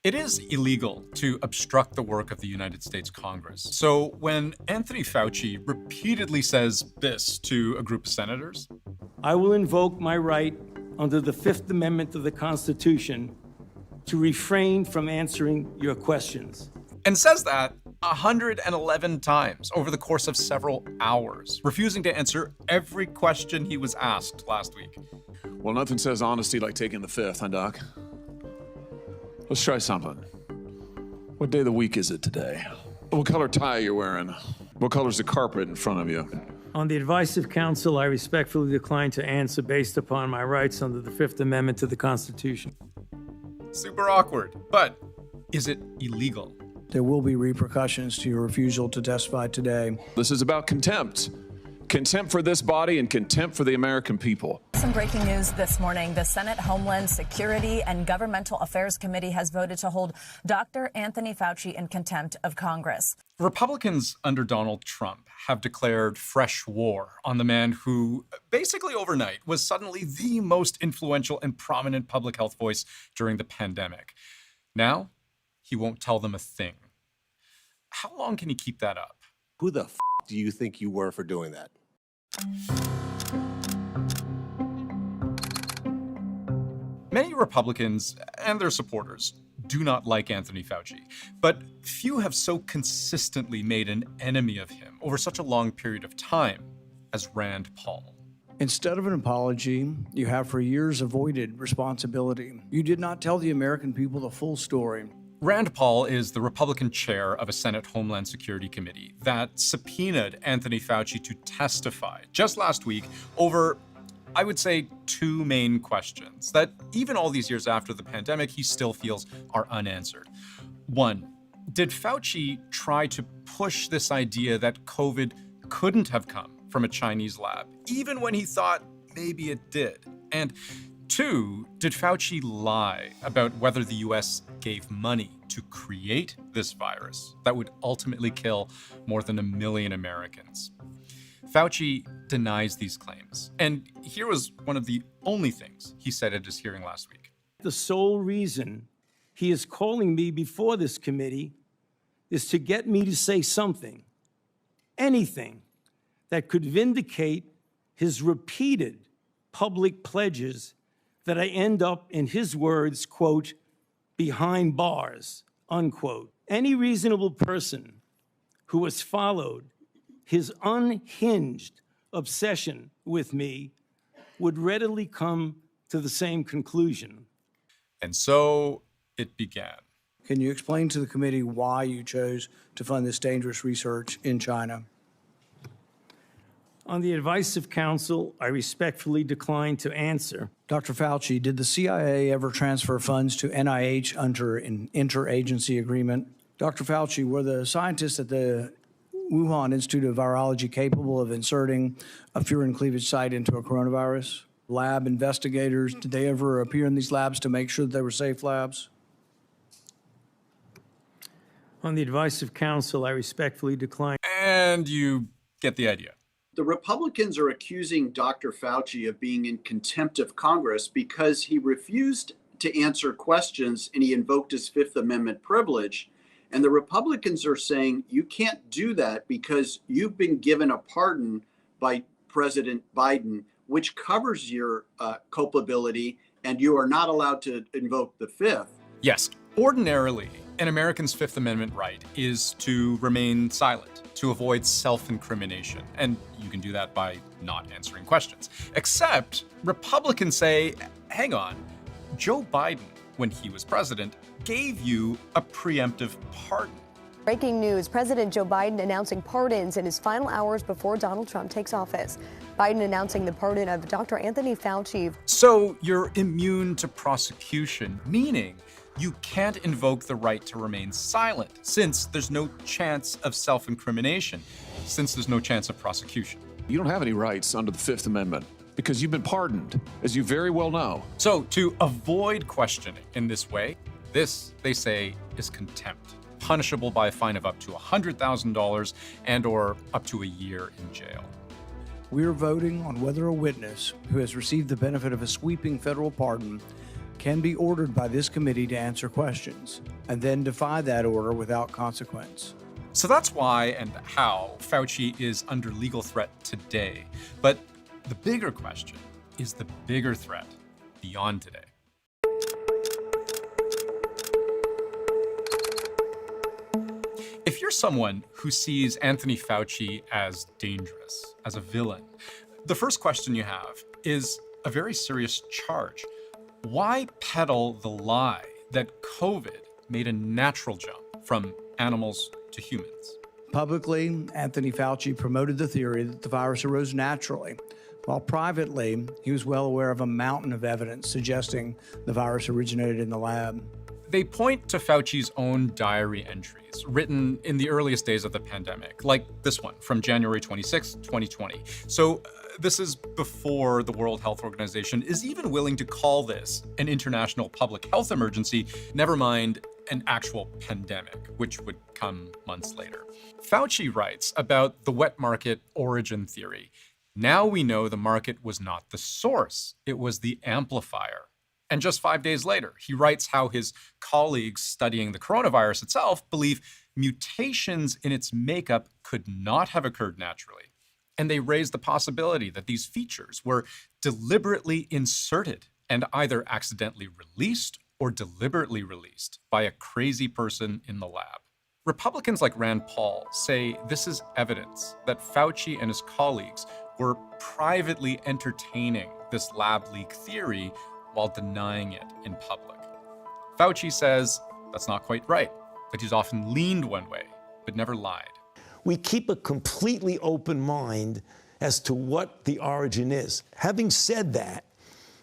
It is illegal to obstruct the work of the United States Congress. So when Anthony Fauci repeatedly says this to a group of senators, I will invoke my right under the Fifth Amendment of the Constitution to refrain from answering your questions. And says that 111 times over the course of several hours, refusing to answer every question he was asked last week. Well, nothing says honesty like taking the fifth, huh, Doc? Let's try something. What day of the week is it today? What color tie you're wearing? What color's the carpet in front of you? On the advice of counsel, I respectfully decline to answer based upon my rights under the Fifth Amendment to the Constitution. Super awkward, but is it illegal? There will be repercussions to your refusal to testify today. This is about contempt. Contempt for this body and contempt for the American people. Some breaking news this morning. The Senate Homeland Security and Governmental Affairs Committee has voted to hold Dr. Anthony Fauci in contempt of Congress. Republicans under Donald Trump have declared fresh war on the man who basically overnight was suddenly the most influential and prominent public health voice during the pandemic. Now, he won't tell them a thing. How long can he keep that up? Who the f*** do you think you were for doing that? Many Republicans and their supporters do not like Anthony Fauci, but few have so consistently made an enemy of him over such a long period of time as Rand Paul. Instead of an apology, you have for years avoided responsibility. You did not tell the American people the full story. Rand Paul is the Republican chair of a Senate Homeland Security Committee that subpoenaed Anthony Fauci to testify just last week over, I would say, two main questions that even all these years after the pandemic, he still feels are unanswered. One, did Fauci try to push this idea that COVID couldn't have come from a Chinese lab, even when he thought maybe it did? And two, did Fauci lie about whether the U.S. gave money to create this virus that would ultimately kill more than 1 million Americans? Fauci denies these claims. And here was one of the only things he said at his hearing last week. The sole reason he is calling me before this committee is to get me to say something, anything, that could vindicate his repeated public pledges that I end up, in his words, quote, behind bars, unquote. Any reasonable person who has followed his unhinged obsession with me would readily come to the same conclusion. And so it began. Can you explain to the committee why you chose to fund this dangerous research in China? On the advice of counsel, I respectfully decline to answer. Dr. Fauci, did the CIA ever transfer funds to NIH under an interagency agreement? Dr. Fauci, were the scientists at the Wuhan Institute of Virology capable of inserting a furin cleavage site into a coronavirus? Lab investigators, did they ever appear in these labs to make sure that they were safe labs? On the advice of counsel, I respectfully decline. And you get the idea. The Republicans are accusing Dr. Fauci of being in contempt of Congress because he refused to answer questions and he invoked his Fifth Amendment privilege. And the Republicans are saying you can't do that because you've been given a pardon by President Biden, which covers your culpability, and you are not allowed to invoke the Fifth. Yes, ordinarily, an American's Fifth Amendment right is to remain silent, to avoid self-incrimination. And you can do that by not answering questions. Except Republicans say, hang on, Joe Biden, when he was president, gave you a preemptive pardon. Breaking news, President Joe Biden announcing pardons in his final hours before Donald Trump takes office. Biden announcing the pardon of Dr. Anthony Fauci. So you're immune to prosecution, meaning you can't invoke the right to remain silent since there's no chance of self-incrimination, since there's no chance of prosecution. You don't have any rights under the Fifth Amendment because you've been pardoned, as you very well know. So to avoid questioning in this way, this, they say, is contempt, punishable by a fine of up to $100,000 and or up to a year in jail. We are voting on whether a witness who has received the benefit of a sweeping federal pardon can be ordered by this committee to answer questions and then defy that order without consequence. So that's why and how Fauci is under legal threat today. But the bigger question is the bigger threat beyond today. If you're someone who sees Anthony Fauci as dangerous, as a villain, the first question you have is a very serious charge. Why peddle the lie that COVID made a natural jump from animals to humans? Publicly, Anthony Fauci promoted the theory that the virus arose naturally, while privately, he was well aware of a mountain of evidence suggesting the virus originated in the lab. They point to Fauci's own diary entries written in the earliest days of the pandemic, like this one from January 26, 2020. So this is before the World Health Organization is even willing to call this an international public health emergency, never mind an actual pandemic, which would come months later. Fauci writes about the wet market origin theory. Now we know the market was not the source, it was the amplifier. And just 5 days later, he writes how his colleagues studying the coronavirus itself believe mutations in its makeup could not have occurred naturally. And they raise the possibility that these features were deliberately inserted and either accidentally released or deliberately released by a crazy person in the lab. Republicans like Rand Paul say this is evidence that Fauci and his colleagues were privately entertaining this lab leak theory while denying it in public. Fauci says that's not quite right, that he's often leaned one way, but never lied. We keep a completely open mind as to what the origin is. Having said that,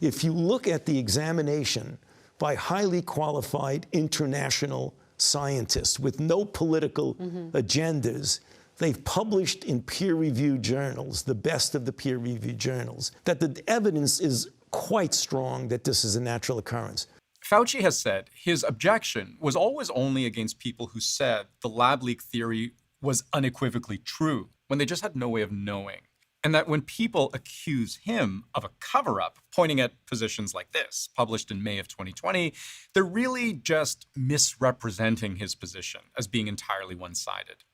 if you look at the examination by highly qualified international scientists with no political agendas, they've published in peer-reviewed journals, the best of the peer-reviewed journals, that the evidence is quite strong that this is a natural occurrence. Fauci has said his objection was always only against people who said the lab leak theory was unequivocally true when they just had no way of knowing. And that when people accuse him of a cover-up, pointing at positions like this, published in May of 2020, they're really just misrepresenting his position as being entirely one-sided.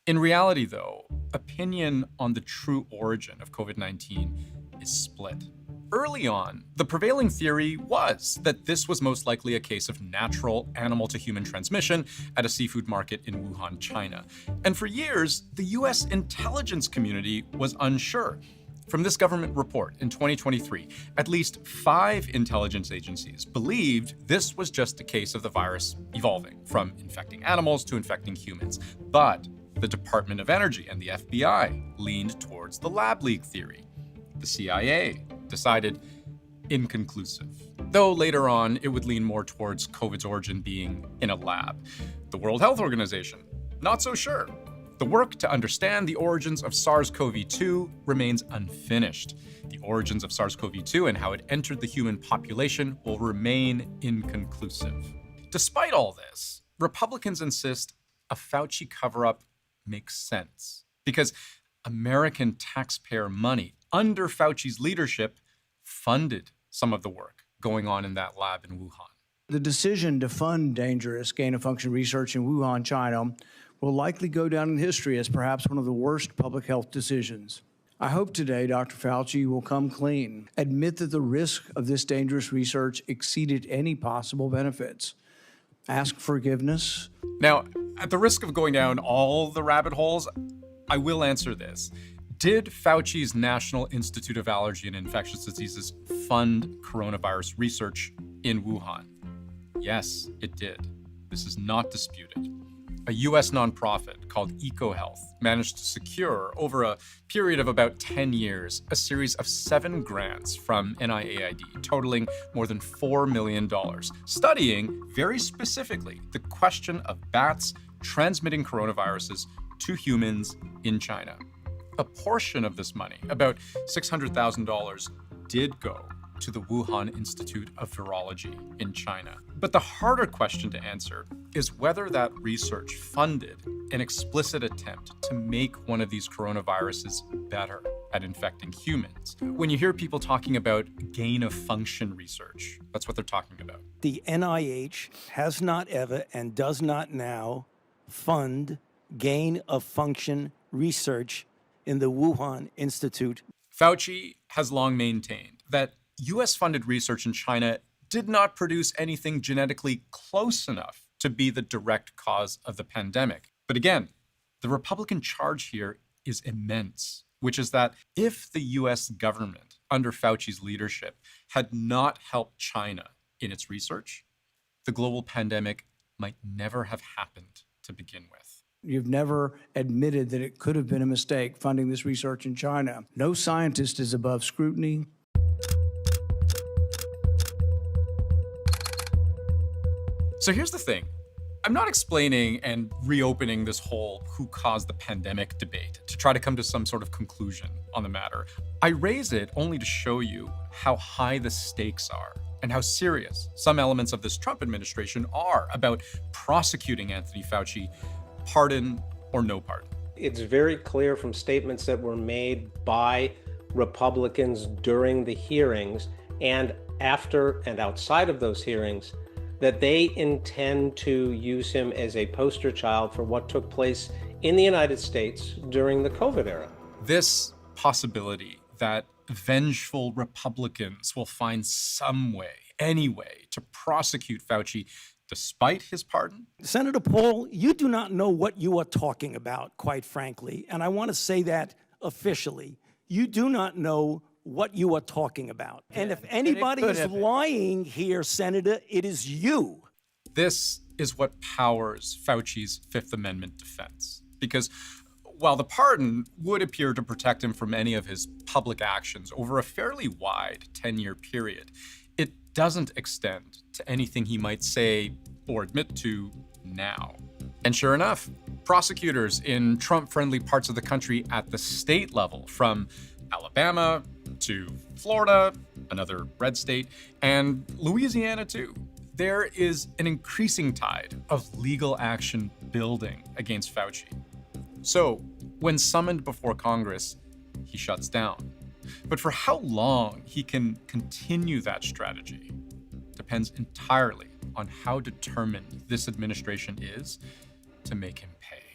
In reality, though, opinion on the true origin of COVID-19 is split. Early on, the prevailing theory was that this was most likely a case of natural animal-to-human transmission at a seafood market in Wuhan, China. And for years, the U.S. intelligence community was unsure. From this government report in 2023, at least 5 intelligence agencies believed this was just a case of the virus evolving from infecting animals to infecting humans. But the Department of Energy and the FBI leaned towards the lab leak theory. The CIA decided inconclusive, though later on it would lean more towards COVID's origin being in a lab. The World Health Organization, not so sure. The work to understand the origins of SARS-CoV-2 remains unfinished. The origins of SARS-CoV-2 and how it entered the human population will remain inconclusive. Despite all this, Republicans insist a Fauci cover-up makes sense because American taxpayer money under Fauci's leadership funded some of the work going on in that lab in Wuhan. The decision to fund dangerous gain-of-function research in Wuhan, China, will likely go down in history as perhaps one of the worst public health decisions. I hope today Dr. Fauci will come clean, admit that the risk of this dangerous research exceeded any possible benefits, ask forgiveness. Now, at the risk of going down all the rabbit holes, I will answer this. Did Fauci's National Institute of Allergy and Infectious Diseases fund coronavirus research in Wuhan? Yes, it did. This is not disputed. A U.S. nonprofit called EcoHealth managed to secure, over a period of about 10 years, a series of 7 grants from NIAID, totaling more than $4 million, studying very specifically the question of bats transmitting coronaviruses to humans in China. A portion of this money, about $600,000, did go to the Wuhan Institute of Virology in China. But the harder question to answer is whether that research funded an explicit attempt to make one of these coronaviruses better, at infecting humans. When you hear people talking about gain-of-function research, that's what they're talking about. The NIH has not ever and does not now fund gain-of-function research in the Wuhan Institute. Fauci has long maintained that U.S.-funded research in China did not produce anything genetically close enough to be the direct cause of the pandemic. But again, the Republican charge here is immense, which is that if the U.S. government, under Fauci's leadership, had not helped China in its research, the global pandemic might never have happened to begin with. You've never admitted that it could have been a mistake funding this research in China. No scientist is above scrutiny. So here's the thing. I'm not explaining and reopening this whole who caused the pandemic debate to try to come to some sort of conclusion on the matter. I raise it only to show you how high the stakes are and how serious some elements of this Trump administration are about prosecuting Anthony Fauci, pardon or no pardon. It's very clear from statements that were made by Republicans during the hearings and after and outside of those hearings that they intend to use him as a poster child for what took place in the United States during the COVID era. This possibility that vengeful Republicans will find some way, any way, to prosecute Fauci despite his pardon? Senator Paul, you do not know what you are talking about, quite frankly, and I want to say that officially. You do not know what you are talking about. And if anybody is lying here, Senator, it is you. This is what powers Fauci's Fifth Amendment defense. Because while the pardon would appear to protect him from any of his public actions over a fairly wide 10-year period, it doesn't extend to anything he might say or admit to now. And sure enough, prosecutors in Trump-friendly parts of the country at the state level, from Alabama to Florida, another red state, and Louisiana too, there is an increasing tide of legal action building against Fauci. So, when summoned before Congress, he shuts down. But for how long he can continue that strategy depends entirely on how determined this administration is to make him pay.